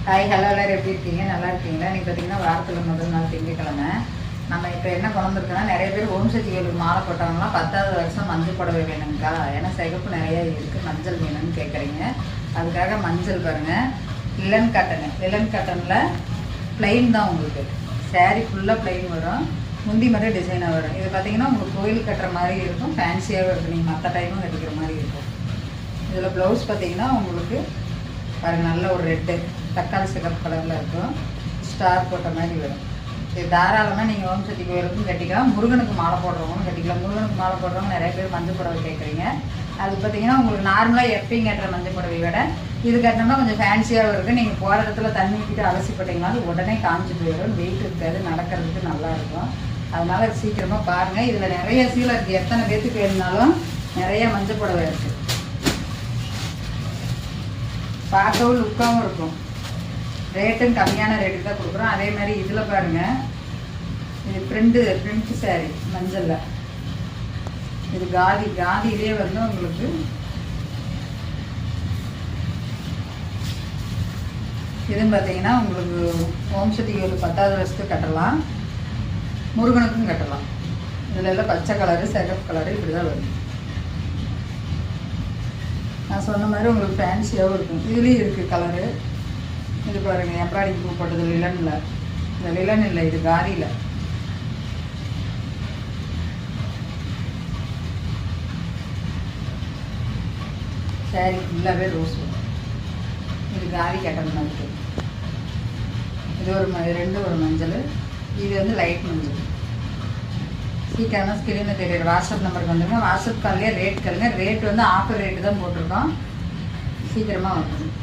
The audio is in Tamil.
ஹாய் ஹலோ எல்லோரும் எப்படி இருக்கீங்க? நல்லா இருக்கீங்களா? இன்றைக்கி பார்த்தீங்கன்னா வாரத்தில் முதல் நாள் திங்கக்கிழமை. நம்ம இப்போ என்ன கொண்டு வந்துருக்கோன்னா, நிறைய பேர் ஓம் சக்தி கோயிலுக்கு மாலை போட்டவங்களாம் 10வது வருஷம் மஞ்சள் புடவை வேணுங்கக்கா, ஏன்னா சிகப்பு நிறைய இருக்குது, மஞ்சள் வேணும்னு கேட்குறீங்க. அதுக்காக மஞ்சள் பாருங்கள், லிலன் காட்டனில் ப்ளைன் தான் உங்களுக்கு. சாரீ ஃபுல்லாக ப்ளைன் வரும், முந்தி மட்டும் டிசைனாக வரும். இது பார்த்தீங்கன்னா உங்களுக்கு கோயில் கட்டுற மாதிரி இருக்கும், ஃபேன்சியாகவும் இருக்கும், நீங்கள் மற்ற டைமும் கட்டிக்கிற மாதிரி இருக்கும். இதில் ப்ளவுஸ் பார்த்தீங்கன்னா உங்களுக்கு பாருங்கள், நல்ல ஒரு ரெட்டு தக்காளி சிகப்பு கலரில் இருக்கும், ஸ்டார் போட்ட மாதிரி வரும். இது தாராளமாக நீங்கள் ஓம் சக்தி கோயிலுக்கும் கட்டிக்கலாம், முருகனுக்கு மாலை போடுறவங்களும் கட்டிக்கலாம். முருகனுக்கு மாலை போடுறவங்க நிறைய பேர் மஞ்சள் புடவை கேட்குறீங்க. அது பார்த்தீங்கன்னா உங்களுக்கு நார்மலாக எப்பயும் கட்டுற மஞ்சள் புடவை விட இது கட்டினோம்னா கொஞ்சம் ஃபேன்சியாகவும் இருக்குது. நீங்கள் போகிற இடத்துல தண்ணி ஊற்றிட்டு அலசி போட்டிங்கனாலும் உடனே காஞ்சி போயிடும், வெயிட் இருக்காது, நடக்கிறதுக்கு நல்லாயிருக்கும். அதனால் சீக்கிரமாக பாருங்கள். இதில் நிறைய சீலை இருக்குது, எத்தனை பேர்த்துக்கு வேணுனாலும் நிறைய மஞ்சள் புடவை இருக்குது, பார்க்கவும் லுக்காகவும் இருக்கும். ரேட்டும் கம்மியான ரேட்டுக்கு தான் கொடுக்குறோம். அதே மாதிரி இதில் பாருங்கள், இது பிரிண்ட் சாரீ மஞ்சளில், இது காதியிலே வந்து உங்களுக்கு இதுன்னு பார்த்தீங்கன்னா உங்களுக்கு ஓம் சக்தி கோயில் 10வது வருஷத்துக்கு கட்டலாம், முருகனுக்கும் கட்டலாம். இதில் எல்லாம் பச்சை கலரு சிகப்பு கலரு இப்படி தான் வரும். நான் சொன்ன மாதிரி உங்களுக்கு ஃபேன்சியாகவும் இருக்கும். இதுலேயும் இருக்குது கலரு. இது பாருங்கள், எம்ப்ராய்டிங் பூ போட்டது லிலனில், இந்த லிலன் இல்லை, இது காதியில். சாரி ஃபுல்லாகவே ரோஸ் வரும். இது காதி கட்டணும் இருக்குது. இது ஒரு மஞ்சள், இது வந்து லைட் மஞ்சள். சீக்கிரமாக ஸ்கிரீனில் தெரியுற வாட்ஸ்அப் நம்பருக்கு வந்துடுங்க. வாட்ஸ்அப் கால்லேயே ரேட் கேளுங்க. ரேட் வந்து ஆஃபர் ரேட்டு தான் போட்டிருக்கோம், சீக்கிரமாக வந்துடும்.